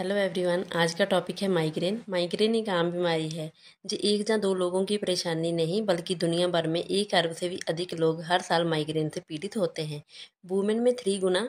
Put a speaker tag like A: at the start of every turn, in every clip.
A: Hello everyone. आज का topic है माइग्रेन। माइग्रेन एक आम बीमारी है जो एक या दो लोगों की परेशानी नहीं बल्कि दुनिया भर में 1 अरब से भी अधिक लोग हर साल माइग्रेन से पीड़ित होते हैं। वुमेन में 3 गुना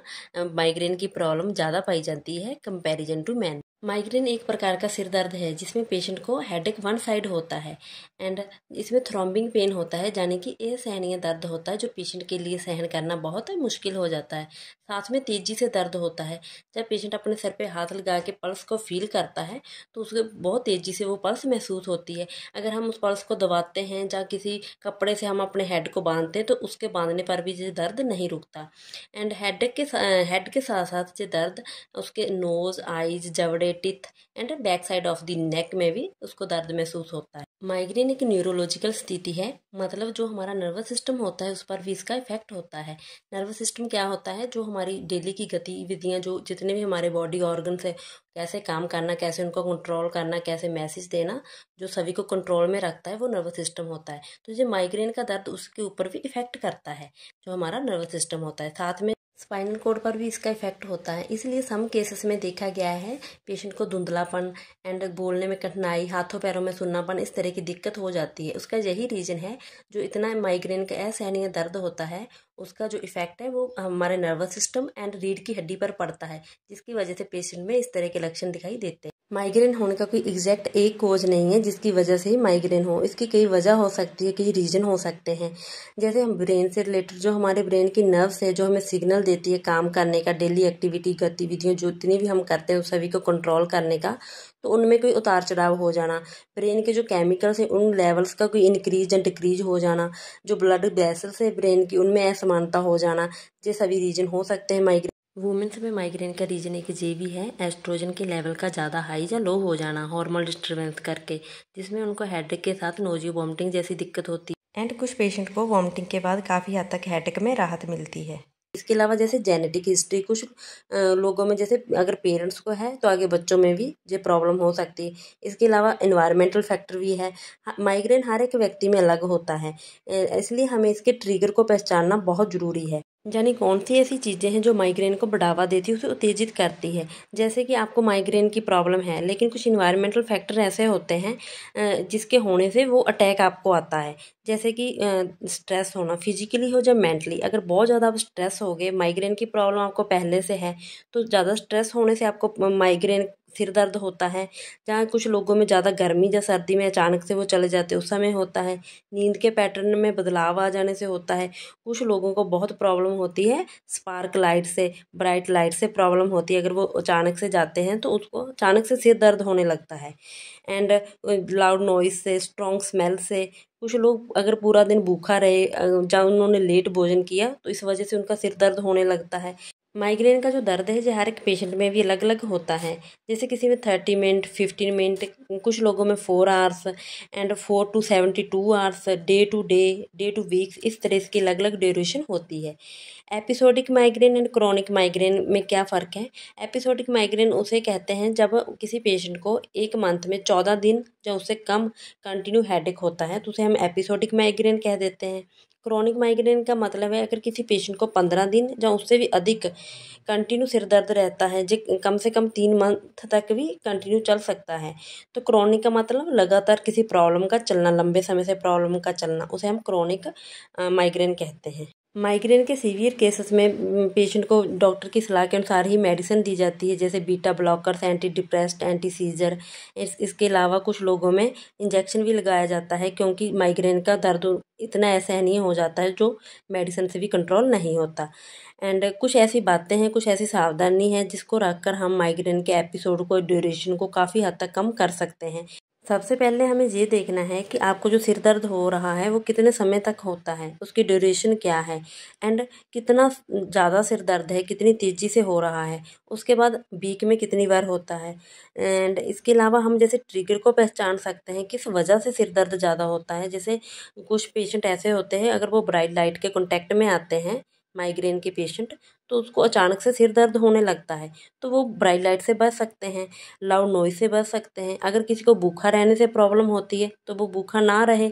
A: माइग्रेन की प्रॉब्लम ज़्यादा पाई जाती है कंपैरिजन टू मैन। माइग्रेन एक प्रकार का सिर दर्द है जिसमें पेशेंट को हेडेक वन साइड होता है एंड इसमें थ्रॉम्बिंग पेन होता है, यानी कि असहनीय दर्द होता है जो पेशेंट के लिए सहन करना बहुत मुश्किल हो जाता है। साथ में तेजी से दर्द होता है। जब पेशेंट अपने सर पे हाथ लगा के पल्स को फील करता है तो उसके बहुत तेजी से वो पल्स महसूस होती है। अगर हम उस पल्स को दबाते हैं या किसी कपड़े से हम अपने हेड को बांधते हैं तो उसके बांधने पर भी ये दर्द नहीं रुकता। एंड हेड के साथ साथ ये दर्द उसके नोज, आईज, जबड़े, teeth and back side of the neck में भी उसको दर्द महसूस होता है। माइग्रेन एक न्यूरोलॉजिकल स्थिति है, मतलब जो हमारा नर्वस सिस्टम होता है उस पर भी इसका इफेक्ट होता है। नर्वस सिस्टम क्या होता है? जो हमारी डेली की गतिविधियां, जो जितने भी हमारे बॉडी ऑर्गन्स है, कैसे काम करना, कैसे उनको कंट्रोल करना, कैसे मैसेज देना, जो सभी को कंट्रोल में रखता है वो नर्वस सिस्टम होता है। तो जो माइग्रेन का दर्द उसके ऊपर भी इफेक्ट करता है, जो हमारा नर्वस सिस्टम होता है। साथ में स्पाइनल कोड पर भी इसका इफेक्ट होता है। इसलिए सम केसेस में देखा गया है पेशेंट को धुंधलापन एंड बोलने में कठिनाई, हाथों पैरों में सुन्नापन, इस तरह की दिक्कत हो जाती है। उसका यही रीजन है, जो इतना माइग्रेन का असहनीय दर्द होता है उसका जो इफेक्ट है वो हमारे नर्वस सिस्टम एंड रीढ़ की हड्डी पर पड़ता है, जिसकी वजह से पेशेंट में इस तरह के लक्षण दिखाई देते हैं। माइग्रेन होने का कोई एग्जैक्ट एक कोज नहीं है जिसकी वजह से ही माइग्रेन हो। इसकी कई वजह हो सकती है, कई रीजन हो सकते हैं। जैसे हम ब्रेन से रिलेटेड, जो हमारे ब्रेन की नर्व्स है जो हमें सिग्नल देती है काम करने का, डेली एक्टिविटी, गतिविधियों जितनी भी हम करते हैं उस सभी को कंट्रोल करने का, तो उनमें कोई उतार चढ़ाव हो जाना, ब्रेन के जो केमिकल्स हैं उन लेवल्स का कोई इंक्रीज या डिक्रीज हो जाना, जो ब्लड वेसल्स है ब्रेन की उनमें असमानता हो जाना, ये सभी रीजन हो सकते हैं माइग्रेन। वुमेन्स में माइग्रेन का रीजन एक ये भी है, एस्ट्रोजन के लेवल का ज़्यादा हाई या लो हो जाना हार्मोनल डिस्टर्बेंस करके, जिसमें उनको हेडेक के साथ नोजिया, वॉमिटिंग जैसी दिक्कत होती है एंड कुछ पेशेंट को वॉमिटिंग के बाद काफ़ी हद तक हेडेक में राहत मिलती है। इसके अलावा जैसे जेनेटिक हिस्ट्री, कुछ लोगों में जैसे अगर पेरेंट्स को है तो आगे बच्चों में भी ये प्रॉब्लम हो सकती है। इसके अलावा इन्वायरमेंटल फैक्टर भी है। माइग्रेन हर एक व्यक्ति में अलग होता है, इसलिए हमें इसके ट्रिगर को पहचानना बहुत ज़रूरी है। यानी कौन सी ऐसी चीज़ें हैं जो माइग्रेन को बढ़ावा देती है, उसे उत्तेजित करती है। जैसे कि आपको माइग्रेन की प्रॉब्लम है लेकिन कुछ इन्वायरमेंटल फैक्टर ऐसे होते हैं जिसके होने से वो अटैक आपको आता है। जैसे कि स्ट्रेस होना, फिजिकली हो या मेंटली। अगर बहुत ज़्यादा आप स्ट्रेस हो गए, माइग्रेन की प्रॉब्लम आपको पहले से है, तो ज़्यादा स्ट्रेस होने से आपको माइग्रेन, सिर दर्द होता है। जहाँ कुछ लोगों में ज़्यादा गर्मी या सर्दी में अचानक से वो चले जाते हैं, उस समय होता है। नींद के पैटर्न में बदलाव आ जाने से होता है। कुछ लोगों को बहुत प्रॉब्लम होती है स्पार्क लाइट से, ब्राइट लाइट से प्रॉब्लम होती है। अगर वो अचानक से जाते हैं तो उसको अचानक से सिर दर्द होने लगता है। एंड लाउड नॉइज से, स्ट्रॉन्ग स्मेल से, कुछ लोग अगर पूरा दिन भूखा रहे या उन्होंने लेट भोजन किया तो इस वजह से उनका सिर दर्द होने लगता है। माइग्रेन का जो दर्द है जो हर एक पेशेंट में भी अलग अलग होता है। जैसे किसी में 30 मिनट, 15 मिनट, कुछ लोगों में 4 hours and 4 to 72 hours, day two weeks, इस तरह इसकी अलग अलग ड्यूरेशन होती है। Episodic migraine and chronic migraine में क्या फ़र्क है? एपिसोडिक माइग्रेन उसे कहते हैं जब किसी पेशेंट को एक मंथ में 14 दिन या उससे कम कंटिन्यू हेडेक होता है तो उसे हम एपिसोडिक माइग्रेन कह देते हैं। क्रोनिक माइग्रेन का मतलब है अगर किसी पेशेंट को 15 दिन या उससे भी अधिक कंटिन्यू सिर दर्द रहता है, जो कम से कम 3 मंथ तक भी कंटिन्यू चल सकता है। तो क्रोनिक का मतलब लगातार किसी प्रॉब्लम का चलना, लंबे समय से प्रॉब्लम का चलना, उसे हम क्रोनिक माइग्रेन कहते हैं। माइग्रेन के सीवियर केसेस में पेशेंट को डॉक्टर की सलाह के अनुसार ही मेडिसिन दी जाती है, जैसे beta blockers, anti depressant, anti seizure. इसके अलावा कुछ लोगों में इंजेक्शन भी लगाया जाता है क्योंकि माइग्रेन का दर्द इतना असहनीय हो जाता है जो मेडिसिन से भी कंट्रोल नहीं होता। एंड कुछ ऐसी बातें हैं, कुछ ऐसी सावधानी है जिसको रखकर हम माइग्रेन के एपिसोड को, ड्यूरेशन को काफ़ी हद तक कम कर सकते हैं। सबसे पहले हमें ये देखना है कि आपको जो सिर दर्द हो रहा है वो कितने समय तक होता है, उसकी ड्यूरेशन क्या है एंड कितना ज़्यादा सिर दर्द है, कितनी तेज़ी से हो रहा है, उसके बाद वीक में कितनी बार होता है। एंड इसके अलावा हम जैसे ट्रिगर को पहचान सकते हैं किस वजह से सिर दर्द ज़्यादा होता है। जैसे कुछ पेशेंट ऐसे होते हैं अगर वो ब्राइट लाइट के कॉन्टैक्ट में आते हैं, माइग्रेन के पेशेंट, तो उसको अचानक से सिर दर्द होने लगता है, तो वो ब्राइट लाइट से बच सकते हैं, लाउड नॉइज से बच सकते हैं। अगर किसी को भूखा रहने से प्रॉब्लम होती है तो वो भूखा ना रहे,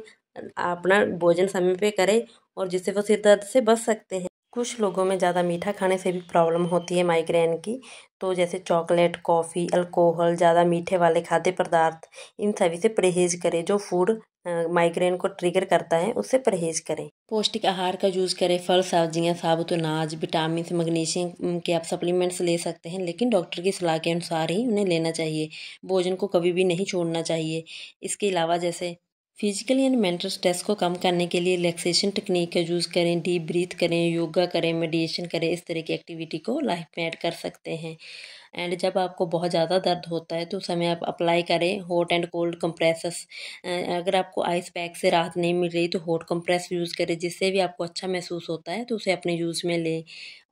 A: अपना भोजन समय पे करे और जिससे वो सिर दर्द से बच सकते हैं। कुछ लोगों में ज़्यादा मीठा खाने से भी प्रॉब्लम होती है माइग्रेन की। तो जैसे चॉकलेट, कॉफ़ी, अल्कोहल, ज़्यादा मीठे वाले खाद्य पदार्थ, इन सभी से परहेज़ करें। जो फूड माइग्रेन को ट्रिगर करता है उससे परहेज़ करें। पौष्टिक आहार का यूज़ करें। फल, सब्जियाँ, साबुत अनाज, विटामिन, मैग्नीशियम के आप सप्लीमेंट्स ले सकते हैं, लेकिन डॉक्टर की सलाह के अनुसार ही उन्हें लेना चाहिए। भोजन को कभी भी नहीं छोड़ना चाहिए। इसके अलावा जैसे फिजिकली एंड मेंटल स्ट्रेस को कम करने के लिए रिलैक्सेशन टेक्निक का यूज़ करें, डीप ब्रीथ करें, योगा करें, मेडिटेशन करें। इस तरह की एक्टिविटी को लाइफ में ऐड कर सकते हैं। एंड जब आपको बहुत ज़्यादा दर्द होता है तो उस समय आप अप्लाई करें हॉट एंड कोल्ड कंप्रेसेस। अगर आपको आइस पैक से राहत नहीं मिल रही तो हॉट कंप्रेस यूज़ करें, जिससे भी आपको अच्छा महसूस होता है तो उसे अपने यूज़ में लें।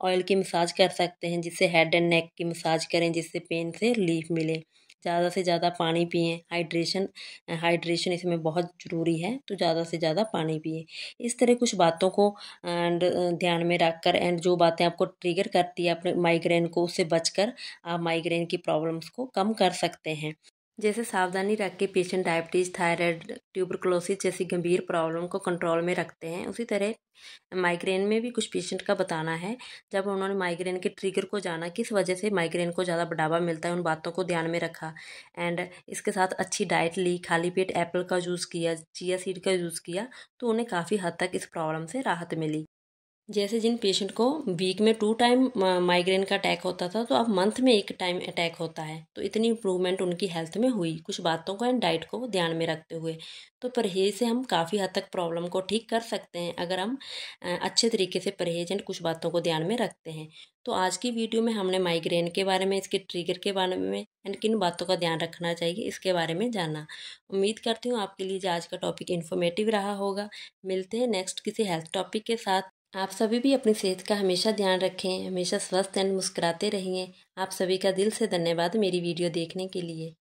A: ऑयल की मसाज कर सकते हैं, जिससे हेड एंड नेक की मसाज करें, जिससे पेन से रिलीफ मिले। ज़्यादा से ज़्यादा पानी पिएं। हाइड्रेशन इसमें बहुत ज़रूरी है, तो ज़्यादा से ज़्यादा पानी पिएं। इस तरह कुछ बातों को एंड ध्यान में रखकर एंड जो बातें आपको ट्रिगर करती है अपने माइग्रेन को, उससे बचकर आप माइग्रेन की प्रॉब्लम्स को कम कर सकते हैं। जैसे सावधानी रख के पेशेंट डायबिटीज़, थायराइड, ट्यूबरकुलोसिस जैसी गंभीर प्रॉब्लम को कंट्रोल में रखते हैं। उसी तरह माइग्रेन में भी कुछ पेशेंट का बताना है, जब उन्होंने माइग्रेन के ट्रिगर को जाना, किस वजह से माइग्रेन को ज़्यादा बढ़ावा मिलता है, उन बातों को ध्यान में रखा। एंड इसके साथ अच्छी डाइट ली, खाली पेट एप्पल का यूज़ किया, चिया सीड का यूज़ किया, तो उन्हें काफ़ी हद तक इस प्रॉब्लम से राहत मिली। जैसे जिन पेशेंट को वीक में 2 टाइम माइग्रेन का अटैक होता था, तो अब मंथ में 1 टाइम अटैक होता है। तो इतनी इम्प्रूवमेंट उनकी हेल्थ में हुई, कुछ बातों को एंड डाइट को ध्यान में रखते हुए। तो परहेज से हम काफ़ी हद तक प्रॉब्लम को ठीक कर सकते हैं, अगर हम अच्छे तरीके से परहेज एंड कुछ बातों को ध्यान में रखते हैं। तो आज की वीडियो में हमने माइग्रेन के बारे में, इसके ट्रिगर के बारे में एंड किन बातों का ध्यान रखना चाहिए, इसके बारे में जाना। उम्मीद करती हूँ आपके लिए आज का टॉपिक इन्फॉर्मेटिव रहा होगा। मिलते हैं नेक्स्ट किसी हेल्थ टॉपिक के साथ। आप सभी भी अपनी सेहत का हमेशा ध्यान रखें, हमेशा स्वस्थ एंड मुस्कुराते रहिए। आप सभी का दिल से धन्यवाद मेरी वीडियो देखने के लिए।